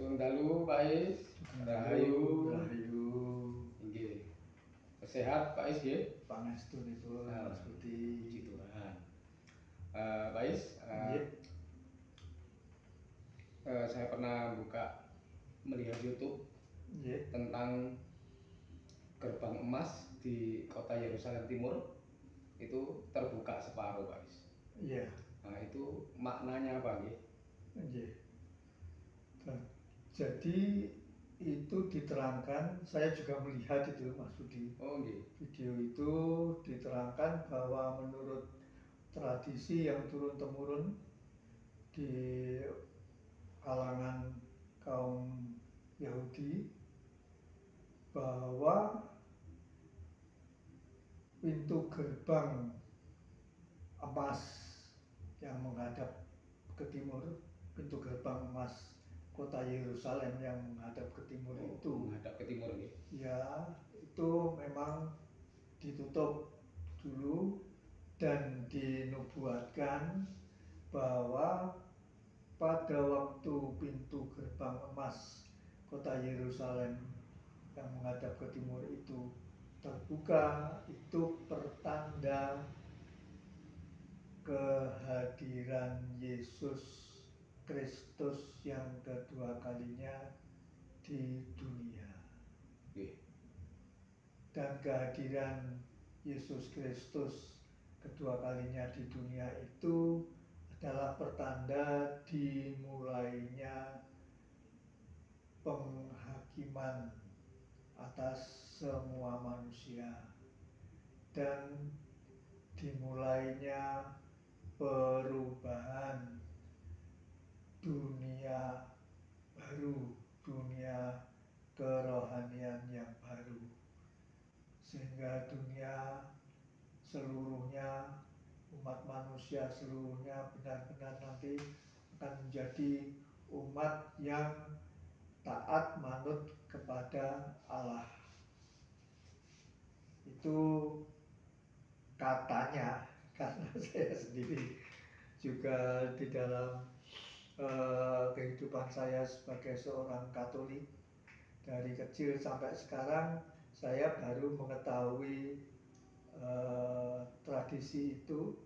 Suwun dalu Pak Is. Rahayu. Rahayu. Nggih. Sehat Pak Is nggih? Pangestunipun Mas Budi. Puji Tuhan. Pak Is, saya pernah melihat YouTube tentang gerbang emas di kota Yerusalem Timur itu terbuka separuh Pak Is. Iya. Nah itu maknanya apa nggih? Nggih. Jadi itu diterangkan, saya juga melihat itu Mas Budi. Oh nggih. Video itu diterangkan bahwa menurut tradisi yang turun-temurun di kalangan kaum Yahudi, bahwa pintu gerbang emas yang menghadap ke timur, pintu gerbang emas kota Yerusalem yang menghadap ke timur menghadap ke timur nih. Ya, itu memang ditutup dulu dan dinubuatkan bahwa pada waktu pintu gerbang emas kota Yerusalem yang menghadap ke timur itu terbuka, itu pertanda kehadiran Yesus Kristus yang kedua kalinya di dunia. Dan kehadiran Yesus Kristus kedua kalinya di dunia itu adalah pertanda dimulainya penghakiman atas semua manusia dan dimulainya perubahan dunia baru, dunia kerohanian yang baru, sehingga dunia seluruhnya, umat manusia seluruhnya benar-benar nanti akan menjadi umat yang taat manut kepada Allah. Itu katanya, karena saya sendiri juga di dalam kehidupan saya sebagai seorang Katolik, dari kecil sampai sekarang saya baru mengetahui tradisi itu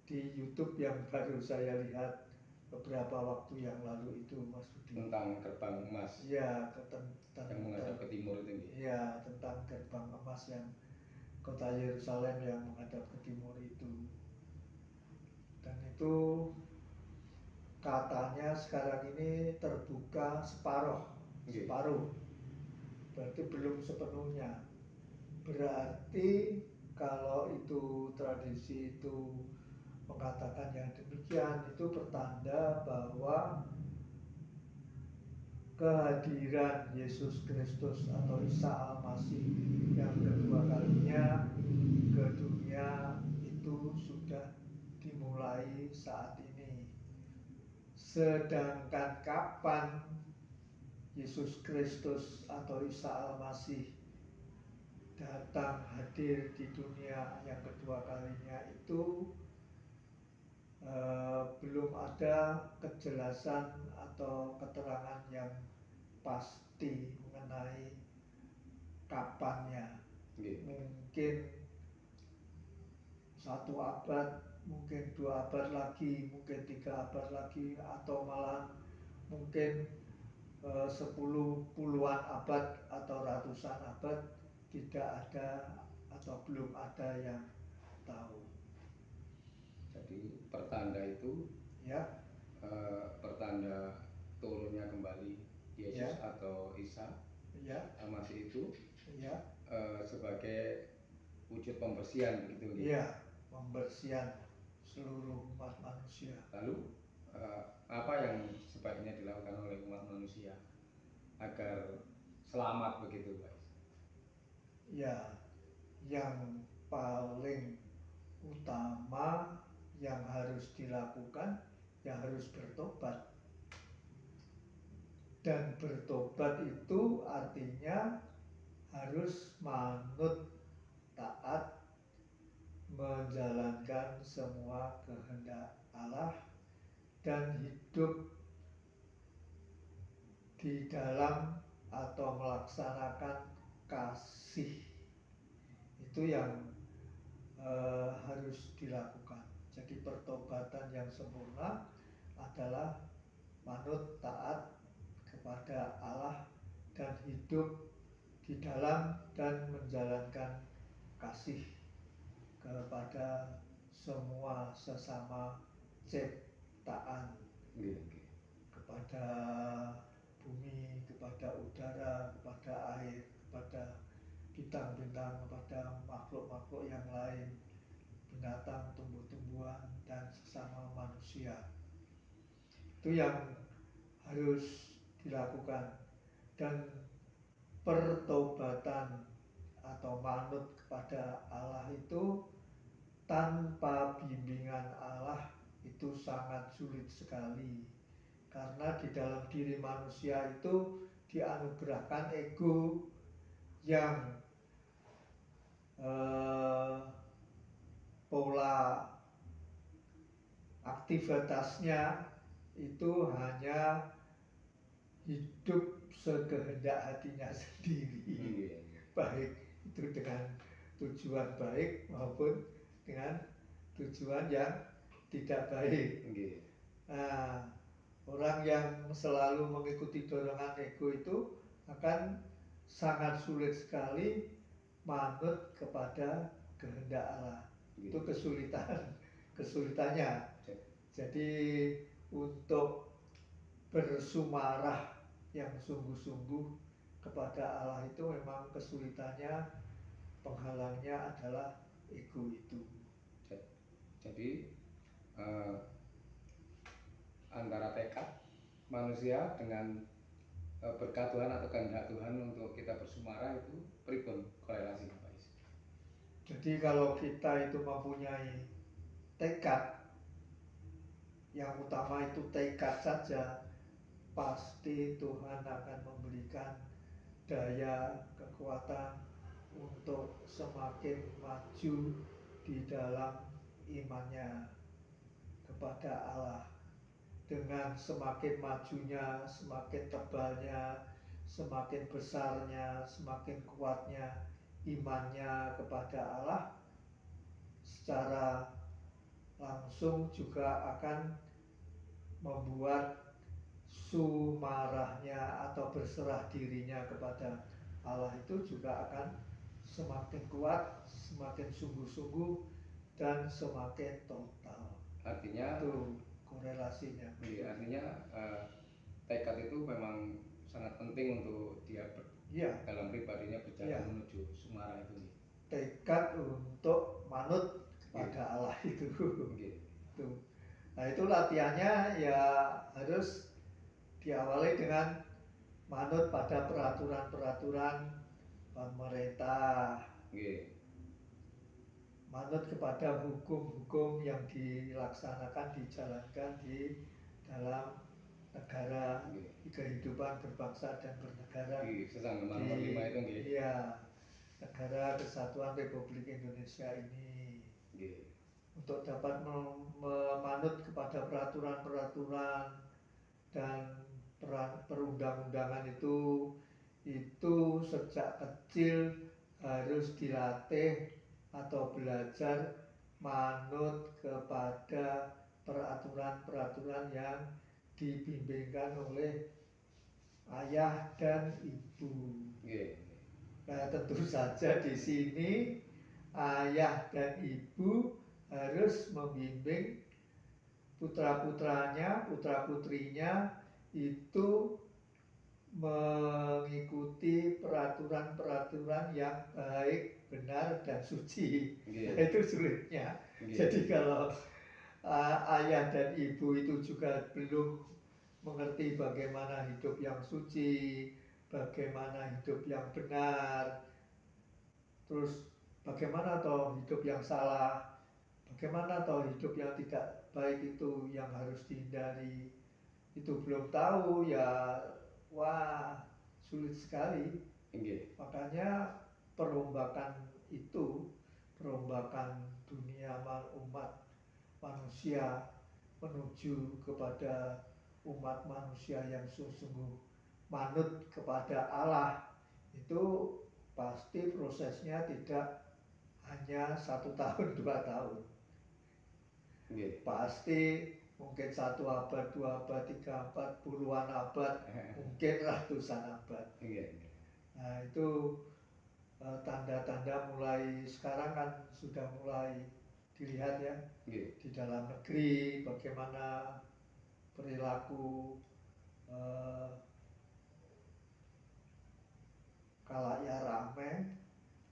di YouTube yang baru saya lihat beberapa waktu yang lalu itu, Mas Budi. Tentang gerbang emas. Ya, yang menghadap ke timur itu. Ya, tentang gerbang emas yang kota Yerusalem yang menghadap ke timur itu. Dan itu katanya sekarang ini terbuka separuh. Berarti belum sepenuhnya. Berarti kalau itu tradisi itu mengatakan yang demikian, itu pertanda bahwa kehadiran Yesus Kristus atau Isa Al-Masih yang kedua kalinya ke dunia itu sudah dimulai saat ini. Sedangkan kapan Yesus Kristus atau Isa Al-Masih datang hadir di dunia yang kedua kalinya itu belum ada kejelasan atau keterangan yang pasti mengenai kapannya. Mungkin 1 abad, mungkin 2 abad lagi, mungkin 3 abad lagi, atau malah mungkin 10 puluhan abad atau ratusan abad, tidak ada atau belum ada yang tahu. Jadi pertanda itu Ya, pertanda turunnya kembali Yesus atau Isa Al-Masih itu sebagai wujud pembersihan begitu. Iya, pembersihan seluruh umat manusia. Lalu apa yang sebaiknya dilakukan oleh umat manusia agar selamat begitu, Pak? Ya, yang paling utama yang harus dilakukan, yang harus bertobat. Dan bertobat itu artinya harus manut, taat, menjalankan semua kehendak Allah dan hidup di dalam atau melaksanakan kasih. Itu yang harus dilakukan. Jadi pertobatan yang sempurna adalah manut taat kepada Allah dan hidup di dalam dan menjalankan kasih kepada semua sesama ciptaan, kepada bumi, kepada udara, kepada air, kepada bintang-bintang, kepada makhluk-makhluk yang lain, binatang, tumbuh-tumbuhan, dan sesama manusia. Itu yang harus dilakukan. Dan pertobatan atau manut kepada Allah itu tanpa bimbingan Allah itu sangat sulit sekali. Karena di dalam diri manusia itu dianugerahkan ego yang pola aktivitasnya itu hanya hidup sekehendak hatinya sendiri, baik itu dengan tujuan baik maupun dengan tujuan yang tidak baik. Nah, orang yang selalu mengikuti dorongan ego itu akan sangat sulit sekali manut kepada kehendak Allah. Itu kesulitannya. Jadi untuk bersumarah yang sungguh-sungguh kepada Allah itu memang kesulitannya, penghalangnya adalah ego itu. Jadi antara tekad manusia dengan berkat Tuhan atau kehendak Tuhan untuk kita bersumarah itu pripun korelasinya, Pak Is? Jadi kalau kita itu mempunyai tekad, yang utama itu tekad saja, pasti Tuhan akan memberikan daya, kekuatan untuk semakin maju di dalam imannya kepada Allah. Dengan semakin majunya, semakin tebalnya, semakin besarnya, semakin kuatnya imannya kepada Allah, secara langsung juga akan membuat sumarahnya atau berserah dirinya kepada Allah itu juga akan semakin kuat, semakin sungguh-sungguh, dan semakin total. Artinya itu korelasinya. Artinya tekad itu memang sangat penting untuk dia dalam pribadinya berjalan menuju sumarah itu. Tekad untuk manut kepada Allah itu. Nah itu latihannya ya harus diawali dengan manut pada peraturan-peraturan pemerintah, manut kepada hukum-hukum yang dilaksanakan, dijalankan di dalam negara, di kehidupan berbangsa dan bernegara di Sesanggaman nomor 5 itu negara Kesatuan Republik Indonesia ini. Untuk dapat memanut kepada peraturan-peraturan dan perundang-undangan itu sejak kecil harus dilatih atau belajar manut kepada peraturan-peraturan yang dibimbingkan oleh ayah dan ibu. Nah, tentu saja di sini ayah dan ibu harus membimbing putra-putranya, putra-putrinya itu mengikuti peraturan-peraturan yang baik, benar, dan suci. Itu sulitnya. Jadi kalau ayah dan ibu itu juga belum mengerti bagaimana hidup yang suci, bagaimana hidup yang benar, terus bagaimana atau hidup yang salah, bagaimana atau hidup yang tidak baik itu yang harus dihindari, itu belum tahu ya, wah sulit sekali. Makanya perombakan itu, perombakan dunia umat manusia menuju kepada umat manusia yang sungguh manut kepada Allah, itu pasti prosesnya tidak hanya 1 tahun 2 tahun, pasti mungkin 1 abad, 2 abad, 3 abad, puluhan abad, mungkin ratusan abad. Nah itu tanda-tanda mulai sekarang kan sudah mulai dilihat ya, di dalam negeri bagaimana perilaku kalaknya ramai,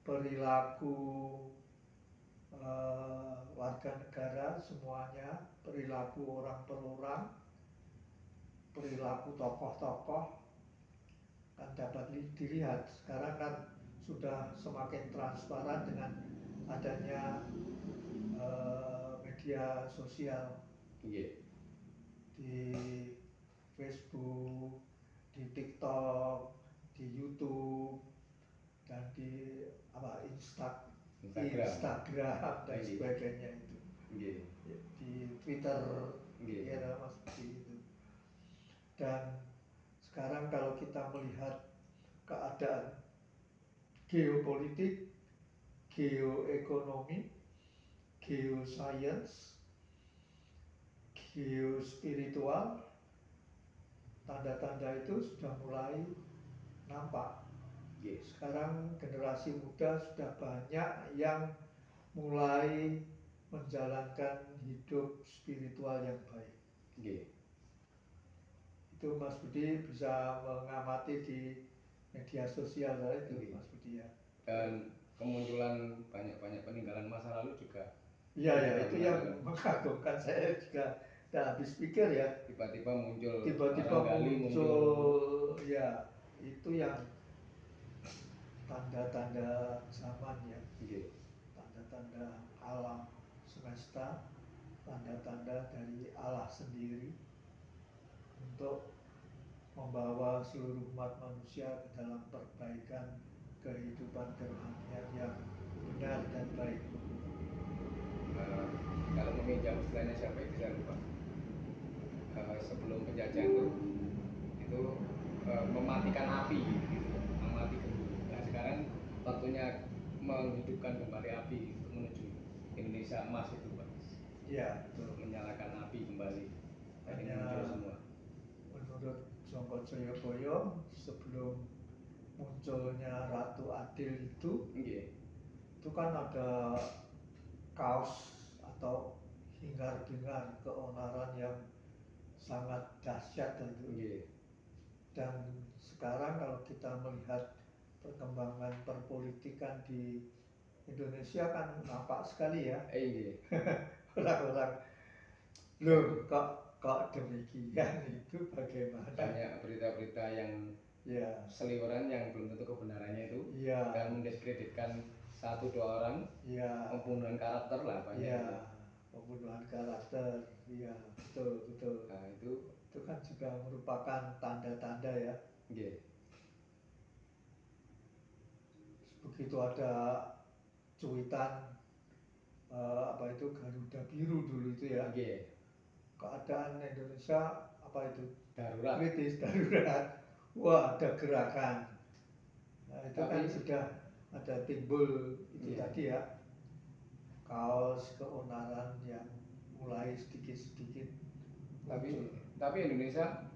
perilaku warga negara semuanya, perilaku orang per orang, perilaku tokoh-tokoh kan dapat dilihat. Sekarang kan sudah semakin transparan dengan adanya media sosial, di Facebook, di TikTok, di YouTube, dan di Instagram dan sebagainya itu, di Twitter, ya seperti itu. Dan sekarang kalau kita melihat keadaan geopolitik, geoekonomi, geoscience, geospiritual, tanda-tanda itu sudah mulai nampak. Sekarang generasi muda sudah banyak yang mulai menjalankan hidup spiritual yang baik. Itu Mas Budi bisa mengamati di media sosial itu, Mas Budi ya. Dan kemunculan banyak peninggalan masa lalu juga. Iya, itu yang mengagumkan. Saya juga tidak habis pikir ya. Tiba-tiba muncul, ya, itu yang tanda-tanda zaman ya, tanda-tanda alam semesta, tanda-tanda dari Allah sendiri untuk membawa seluruh umat manusia ke dalam perbaikan kehidupan kerohanian yang benar dan baik. Kalau meminjam istilahnya siapa itu saya lupa. Sebelum penjajahan itu mematikan api, memati gembul. Nah sekarang waktunya menghidupkan kembali api untuk menuju Indonesia emas itu Pak. Iya betul. Menyalakan api kembali. Hanya muncul semua. Menurut Jongko Joyoboyo, sebelum munculnya Ratu Adil itu kan ada kaos atau hingar-bingar keonaran yang sangat dahsyat itu. Dan sekarang kalau kita melihat perkembangan perpolitikan di Indonesia kan nampak sekali ya. Orang-orang loh kok demikian, itu bagaimana? Banyak berita-berita yang seliweran yang belum tentu kebenarannya itu, dan mendiskreditkan 1-2 orang, pembunuhan karakter lah banyak. Pembunuhan karakter, iya betul. Nah itu kan juga merupakan tanda-tanda ya. Begitu ada cuitan Garuda Biru dulu itu ya. Keadaan Indonesia darurat. Kritis, darurat. Wah, ada gerakan. Nah, itu kan sudah ada timbul itu tadi ya. Kaos keonaran yang mulai sedikit-sedikit muncul. Tapi Indonesia,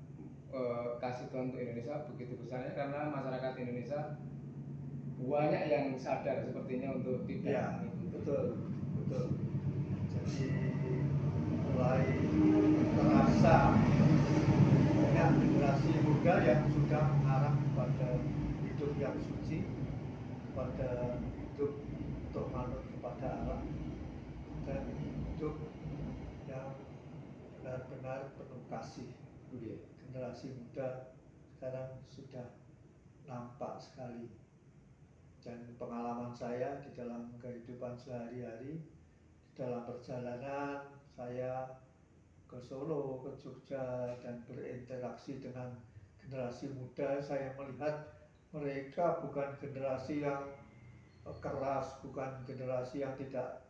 kasih Tuhan untuk Indonesia begitu besarnya karena masyarakat Indonesia banyak yang sadar sepertinya untuk tidak betul. Jadi mulai terasa banyak generasi muda yang sudah mengarah kepada hidup yang suci, kepada hidup untuk manut kepada Allah, dan hidup yang benar-benar penuh kasih. Generasi muda sekarang sudah nampak sekali. Dan pengalaman saya di dalam kehidupan sehari-hari, di dalam perjalanan saya ke Solo, ke Jogja, dan berinteraksi dengan generasi muda, saya melihat mereka bukan generasi yang keras, bukan generasi yang tidak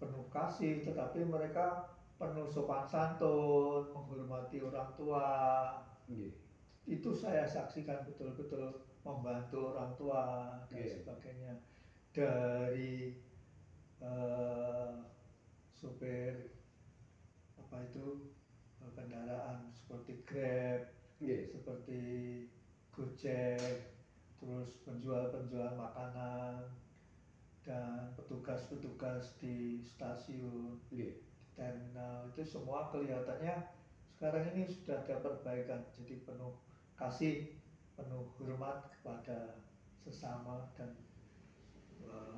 penuh kasih, tetapi mereka penuh sopan santun, menghormati orang tua. itu saya saksikan betul-betul membantu orang tua dan Nggih. sebagainya, dari eh, supir apa itu, kendaraan seperti Grab, Nggih. seperti Gojek, terus penjual-penjual makanan, dan petugas-petugas di stasiun, Nggih. di terminal, itu semua kelihatannya sekarang ini sudah ada perbaikan, jadi penuh kasih, penuh hormat kepada sesama, dan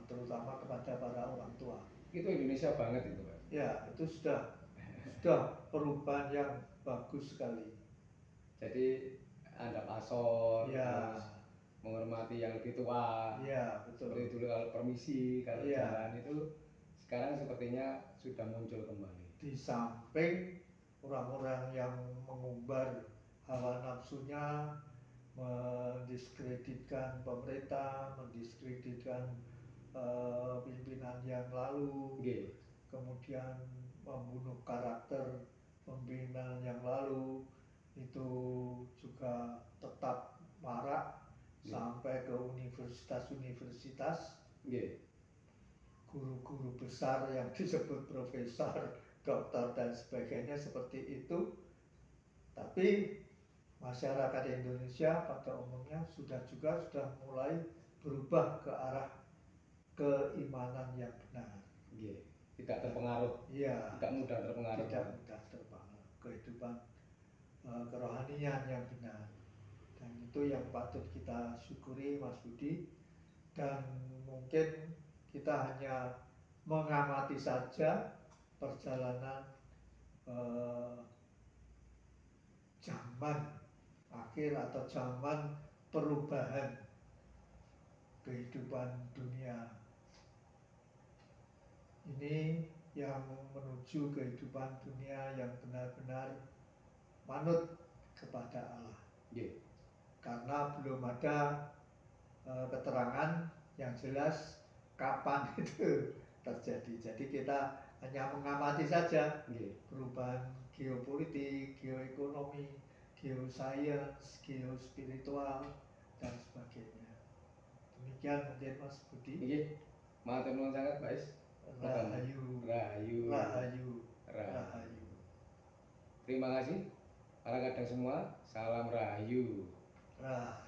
terutama kepada para orang tua. Itu Indonesia banget itu, Pak. Ya, itu sudah perubahan yang bagus sekali. Jadi Anda pasor, Ya, terus menghormati yang lebih tua. ya betul. Seperti dulu kalau permisi, kalau Ya, jalan itu sekarang sepertinya sudah muncul kembali. di samping orang-orang yang mengumbar hawa nafsunya, mendiskreditkan pemerintah, mendiskreditkan pimpinan yang lalu, Nggih. kemudian membunuh karakter pimpinan yang lalu, itu juga tetap marak sampai ke universitas-universitas. Nggih. Guru-guru besar yang disebut profesor, dokter dan sebagainya seperti itu. Tapi masyarakat Indonesia pada umumnya sudah mulai berubah ke arah keimanan yang benar. Nggih. Tidak terpengaruh. Iya, Tidak mudah terpengaruh. tidak mudah terpengaruh kehidupan kerohanian yang benar. Dan itu yang patut kita syukuri, Mas Budi. Dan mungkin kita hanya mengamati saja perjalanan zaman akhir atau zaman perubahan kehidupan dunia ini, yang menuju kehidupan dunia yang benar-benar manut kepada Allah. Nggih. Karena belum ada keterangan yang jelas kapan itu terjadi. Jadi kita hanya mengamati saja perubahan geopolitik, geoekonomi, geosains, geospiritual, dan sebagainya. Demikian mungkin Mas Budi. Nggih. Matur nuwun sangat, Pak Is. Rahayu. Rahayu. Rahayu. Rahayu. Terima kasih para kadang semua. Salam Rahayu. Rahayu.